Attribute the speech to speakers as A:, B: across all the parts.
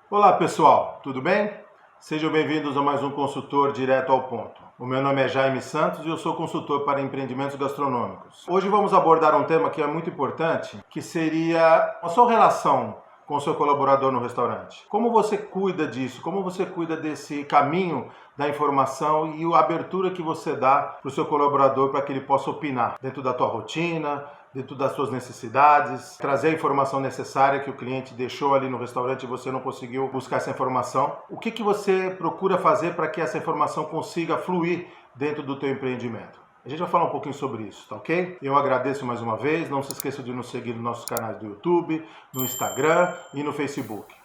A: Olá pessoal, tudo bem? Sejam bem-vindos a mais um Consultor Direto ao Ponto. O meu nome é Jaime Santos e eu sou consultor para empreendimentos gastronômicos. Hoje vamos abordar um tema que é muito importante, que seria a sua relação com o seu colaborador no restaurante. Como você cuida disso? Como você cuida desse caminho da informação e a abertura que você dá para o seu colaborador para que ele possa opinar dentro da tua rotina, dentro das suas necessidades, trazer a informação necessária que o cliente deixou ali no restaurante e você não conseguiu buscar essa informação. O que você procura fazer para que essa informação consiga fluir dentro do teu empreendimento? A gente vai falar um pouquinho sobre isso, tá ok? Eu agradeço mais uma vez, não se esqueça de nos seguir nos nossos canais do YouTube, no Instagram e no Facebook.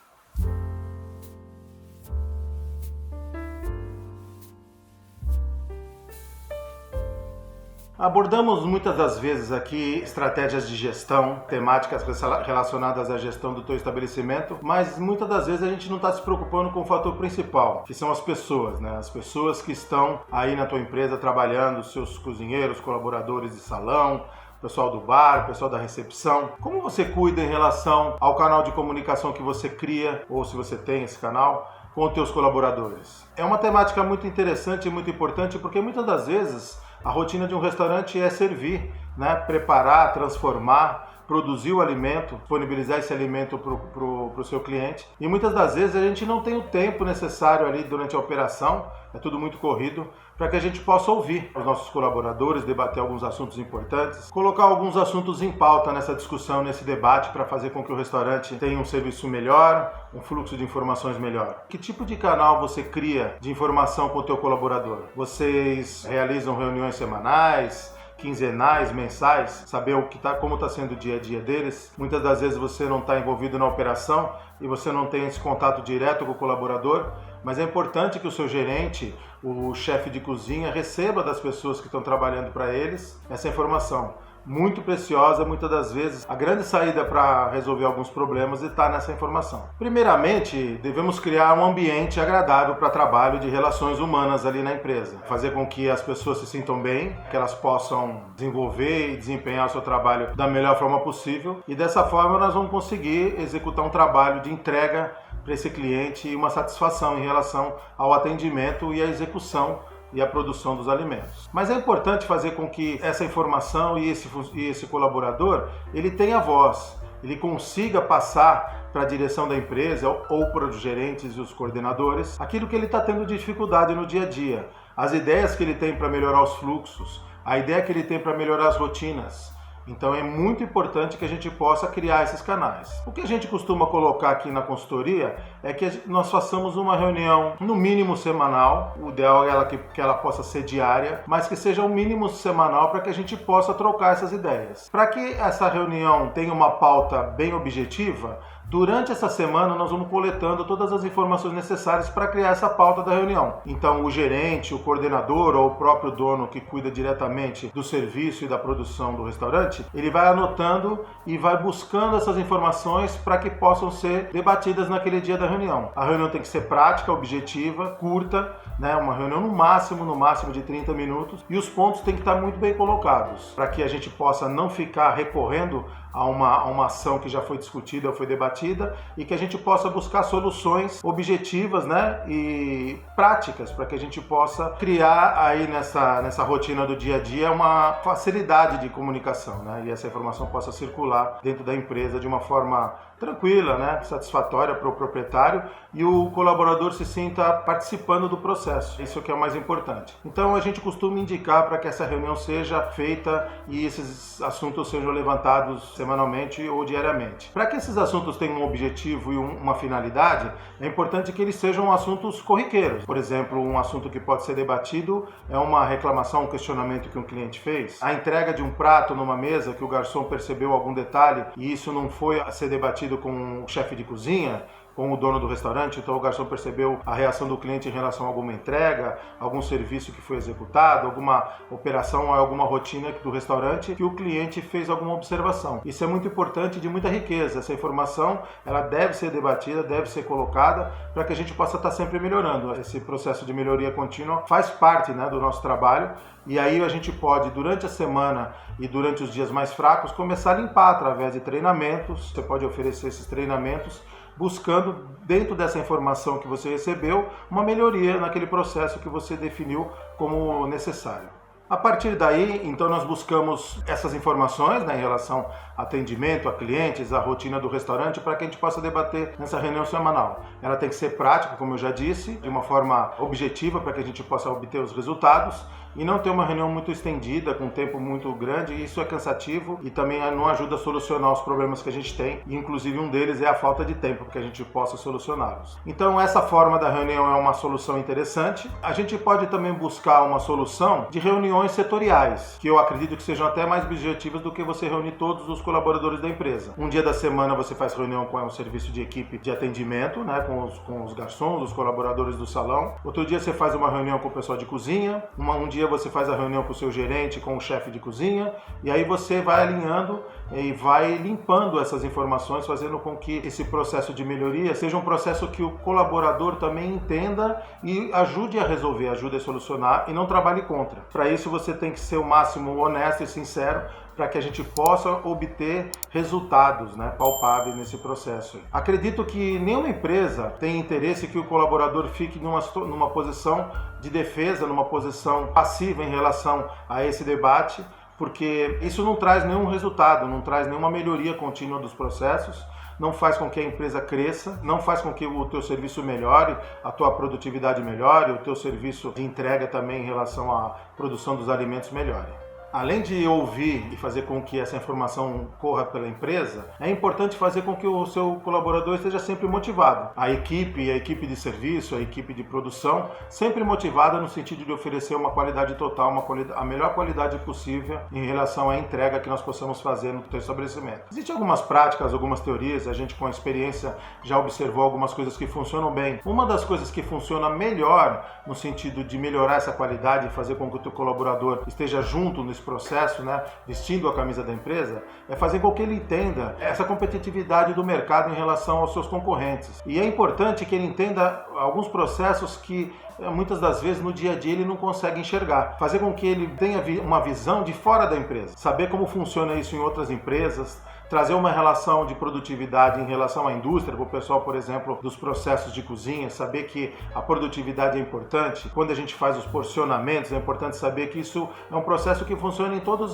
A: Abordamos muitas das vezes aqui estratégias de gestão, temáticas relacionadas à gestão do teu estabelecimento, mas muitas das vezes a gente não está se preocupando com o fator principal, que são as pessoas, né? As pessoas que estão aí na tua empresa trabalhando, seus cozinheiros, colaboradores de salão, pessoal do bar, pessoal da recepção. Como você cuida em relação ao canal de comunicação que você cria, ou se você tem esse canal, com os teus colaboradores? É uma temática muito interessante e muito importante, porque muitas das vezes a rotina de um restaurante é servir, né? Preparar, transformar, produzir o alimento, disponibilizar esse alimento para o seu cliente. E muitas das vezes a gente não tem o tempo necessário ali durante a operação, é tudo muito corrido, para que a gente possa ouvir os nossos colaboradores, debater alguns assuntos importantes, colocar alguns assuntos em pauta nessa discussão, nesse debate, para fazer com que o restaurante tenha um serviço melhor, um fluxo de informações melhor. Que tipo de canal você cria de informação com o teu colaborador? Vocês realizam reuniões semanais, quinzenais, mensais, saber como está sendo o dia a dia deles? Muitas das vezes você não está envolvido na operação e você não tem esse contato direto com o colaborador, mas é importante que o seu gerente, o chefe de cozinha, receba das pessoas que estão trabalhando para eles essa informação. Muito preciosa, muitas das vezes a grande saída para resolver alguns problemas está nessa informação. Primeiramente, devemos criar um ambiente agradável para trabalho de relações humanas ali na empresa. Fazer com que as pessoas se sintam bem, que elas possam desenvolver e desempenhar o seu trabalho da melhor forma possível. E dessa forma nós vamos conseguir executar um trabalho de entrega para esse cliente e uma satisfação em relação ao atendimento e à execução e a produção dos alimentos. Mas é importante fazer com que essa informação e esse colaborador, ele tenha voz, ele consiga passar para a direção da empresa ou para os gerentes e os coordenadores aquilo que ele está tendo dificuldade no dia a dia, as ideias que ele tem para melhorar os fluxos, a ideia que ele tem para melhorar as rotinas. Então é muito importante que a gente possa criar esses canais. O que a gente costuma colocar aqui na consultoria é que nós façamos uma reunião no mínimo semanal. O ideal é que ela possa ser diária, mas que seja um mínimo semanal para que a gente possa trocar essas ideias. Para que essa reunião tenha uma pauta bem objetiva, durante essa semana nós vamos coletando todas as informações necessárias para criar essa pauta da reunião. Então o gerente, o coordenador ou o próprio dono que cuida diretamente do serviço e da produção do restaurante, ele vai anotando e vai buscando essas informações para que possam ser debatidas naquele dia da reunião. A reunião tem que ser prática, objetiva, curta, né? Uma reunião no máximo de 30 minutos, e os pontos têm que estar muito bem colocados para que a gente possa não ficar recorrendo a uma ação que já foi discutida ou foi debatida, e que a gente possa buscar soluções objetivas, né, e práticas para que a gente possa criar aí nessa rotina do dia a dia uma facilidade de comunicação, né, e essa informação possa circular dentro da empresa de uma forma tranquila, né, satisfatória para o proprietário, e o colaborador se sinta participando do processo. Isso que é o mais importante. Então a gente costuma indicar para que essa reunião seja feita e esses assuntos sejam levantados semanalmente ou diariamente. Para que esses assuntos tenham um objetivo e uma finalidade, é importante que eles sejam assuntos corriqueiros. Por exemplo, um assunto que pode ser debatido é uma reclamação, um questionamento que um cliente fez, a entrega de um prato numa mesa que o garçom percebeu algum detalhe e isso não foi a ser debatido com o chefe de cozinha, com o dono do restaurante, então o garçom percebeu a reação do cliente em relação a alguma entrega, algum serviço que foi executado, alguma operação, alguma rotina do restaurante que o cliente fez alguma observação. Isso é muito importante, de muita riqueza. Essa informação, ela deve ser debatida, deve ser colocada para que a gente possa estar sempre melhorando. Esse processo de melhoria contínua faz parte, né, do nosso trabalho, e aí a gente pode, durante a semana e durante os dias mais fracos, começar a limpar através de treinamentos. Você pode oferecer esses treinamentos buscando, dentro dessa informação que você recebeu, uma melhoria naquele processo que você definiu como necessário. A partir daí, então, nós buscamos essas informações, né, em relação a atendimento a clientes, a rotina do restaurante, para que a gente possa debater nessa reunião semanal. Ela tem que ser prática, como eu já disse, de uma forma objetiva, para que a gente possa obter os resultados, e não ter uma reunião muito estendida, com um tempo muito grande. Isso é cansativo e também não ajuda a solucionar os problemas que a gente tem, e inclusive um deles é a falta de tempo para que a gente possa solucioná-los. Então essa forma da reunião é uma solução interessante. A gente pode também buscar uma solução de reuniões setoriais, que eu acredito que sejam até mais objetivas do que você reunir todos os colaboradores da empresa. Um dia da semana você faz reunião com o serviço de equipe de atendimento, né, com os garçons, os colaboradores do salão. Outro dia você faz uma reunião com o pessoal de cozinha. Um dia você faz a reunião com o seu gerente, com o chefe de cozinha, e aí você vai alinhando e vai limpando essas informações, fazendo com que esse processo de melhoria seja um processo que o colaborador também entenda e ajude a resolver, ajude a solucionar e não trabalhe contra. Para isso você tem que ser o máximo honesto e sincero, para que a gente possa obter resultados, né, palpáveis nesse processo. Acredito que nenhuma empresa tem interesse que o colaborador fique numa posição de defesa, numa posição passiva em relação a esse debate, porque isso não traz nenhum resultado, não traz nenhuma melhoria contínua dos processos, não faz com que a empresa cresça, não faz com que o teu serviço melhore, a tua produtividade melhore, o teu serviço de entrega também em relação à produção dos alimentos melhore. Além de ouvir e fazer com que essa informação corra pela empresa, é importante fazer com que o seu colaborador esteja sempre motivado. A equipe de serviço, a equipe de produção, sempre motivada no sentido de oferecer uma qualidade total, a melhor qualidade possível em relação à entrega que nós possamos fazer no teu estabelecimento. Existem algumas práticas, algumas teorias, a gente com a experiência já observou algumas coisas que funcionam bem. Uma das coisas que funciona melhor no sentido de melhorar essa qualidade e fazer com que o teu colaborador esteja junto nesse processo, né, vestindo a camisa da empresa, é fazer com que ele entenda essa competitividade do mercado em relação aos seus concorrentes. E é importante que ele entenda alguns processos que muitas das vezes no dia a dia ele não consegue enxergar. Fazer com que ele tenha uma visão de fora da empresa, saber como funciona isso em outras empresas, trazer uma relação de produtividade em relação à indústria, para o pessoal, por exemplo, dos processos de cozinha, saber que a produtividade é importante. Quando a gente faz os porcionamentos, é importante saber que isso é um processo que funciona em todas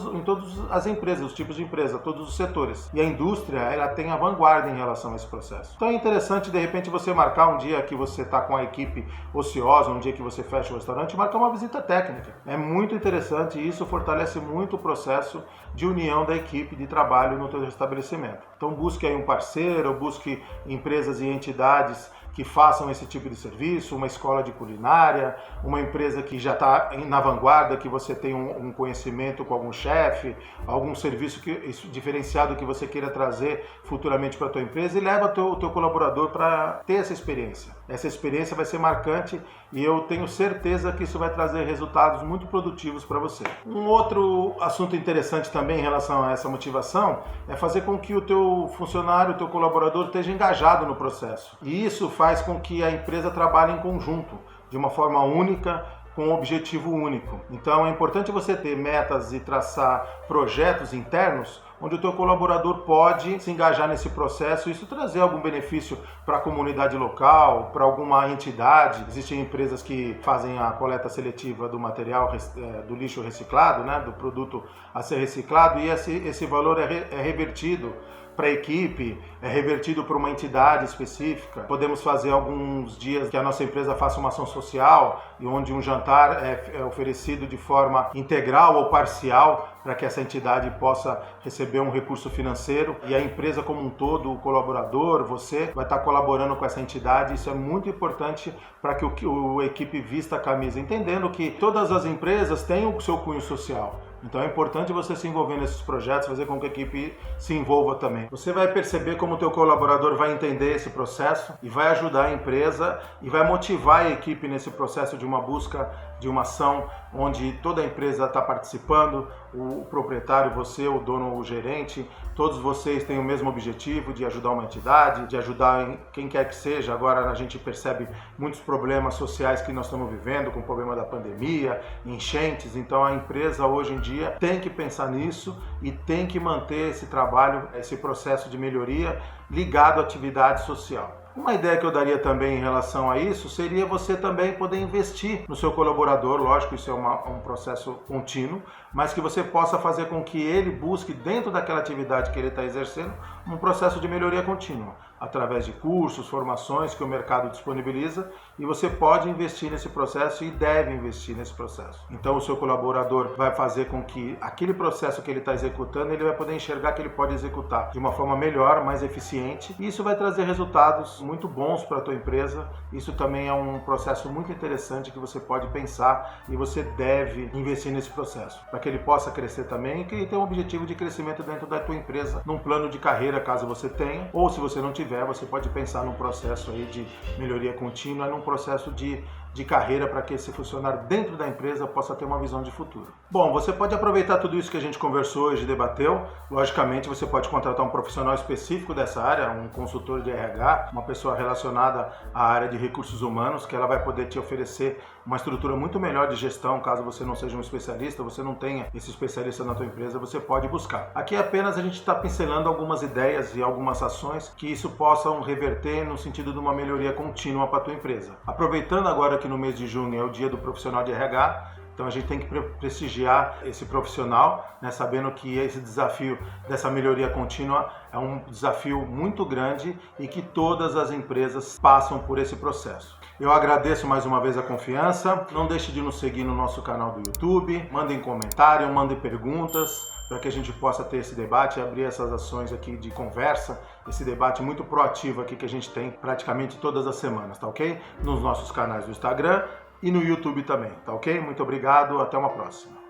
A: as empresas, os tipos de empresa, todos os setores. E a indústria, ela tem a vanguarda em relação a esse processo. Então é interessante, de repente, você marcar um dia que você está com a equipe ociosa, um dia que você fecha o restaurante, marcar uma visita técnica. É muito interessante e isso fortalece muito o processo de união da equipe de trabalho no teu estabelecimento. Então busque aí um parceiro, busque empresas e entidades que façam esse tipo de serviço, uma escola de culinária, uma empresa que já está na vanguarda, que você tem um conhecimento com algum chefe, algum serviço diferenciado que você queira trazer futuramente para a tua empresa, e leva o teu colaborador para ter essa experiência. Essa experiência vai ser marcante e eu tenho certeza que isso vai trazer resultados muito produtivos para você. Um outro assunto interessante também em relação a essa motivação é fazer com que o teu funcionário, o teu colaborador esteja engajado no processo. E isso faz com que a empresa trabalhe em conjunto, de uma forma única, com um objetivo único. Então é importante você ter metas e traçar projetos internos onde o teu colaborador pode se engajar nesse processo e isso trazer algum benefício para a comunidade local, para alguma entidade. Existem empresas que fazem a coleta seletiva do material, do lixo reciclado, né, do produto a ser reciclado, e esse valor é revertido para a equipe, é revertido para uma entidade específica. Podemos fazer alguns dias que a nossa empresa faça uma ação social e onde um jantar é oferecido de forma integral ou parcial para que essa entidade possa receber um recurso financeiro, e a empresa como um todo, o colaborador, você vai estar colaborando com essa entidade. Isso é muito importante para que a equipe vista a camisa, entendendo que todas as empresas têm o seu cunho social. Então é importante você se envolver nesses projetos, fazer com que a equipe se envolva também. Você vai perceber como o teu colaborador vai entender esse processo e vai ajudar a empresa e vai motivar a equipe nesse processo de uma busca de uma ação onde toda a empresa está participando, o proprietário, você, o dono, o gerente, todos vocês têm o mesmo objetivo de ajudar uma entidade, de ajudar quem quer que seja. Agora a gente percebe muitos problemas sociais que nós estamos vivendo, com o problema da pandemia, enchentes, então a empresa hoje em dia tem que pensar nisso e tem que manter esse trabalho, esse processo de melhoria ligado à atividade social. Uma ideia que eu daria também em relação a isso seria você também poder investir no seu colaborador, lógico, isso é um processo contínuo, mas que você possa fazer com que ele busque dentro daquela atividade que ele está exercendo um processo de melhoria contínua, através de cursos, formações que o mercado disponibiliza, e você pode investir nesse processo e deve investir nesse processo. Então o seu colaborador vai fazer com que aquele processo que ele está executando, ele vai poder enxergar que ele pode executar de uma forma melhor, mais eficiente, e isso vai trazer resultados muito bons para a tua empresa. Isso também é um processo muito interessante que você pode pensar e você deve investir nesse processo, para que ele possa crescer também e que ele tenha um objetivo de crescimento dentro da tua empresa, num plano de carreira, caso você tenha, ou se você não tiver, você pode pensar num processo aí de melhoria contínua, num processo de carreira para que esse funcionário dentro da empresa possa ter uma visão de futuro. Bom, você pode aproveitar tudo isso que a gente conversou hoje e debateu. Logicamente, você pode contratar um profissional específico dessa área, um consultor de RH, uma pessoa relacionada à área de recursos humanos, que ela vai poder te oferecer uma estrutura muito melhor de gestão, caso você não seja um especialista, você não tenha esse especialista na tua empresa, você pode buscar. Aqui apenas a gente está pincelando algumas ideias e algumas ações que isso possam reverter no sentido de uma melhoria contínua para a tua empresa. Aproveitando agora que no mês de junho é o dia do profissional de RH, então a gente tem que prestigiar esse profissional, né, sabendo que esse desafio dessa melhoria contínua é um desafio muito grande e que todas as empresas passam por esse processo. Eu agradeço mais uma vez a confiança, não deixe de nos seguir no nosso canal do YouTube, mandem comentário, mandem perguntas, para que a gente possa ter esse debate e abrir essas ações aqui de conversa, esse debate muito proativo aqui que a gente tem praticamente todas as semanas, tá ok? Nos nossos canais do Instagram e no YouTube também, tá ok? Muito obrigado, até uma próxima.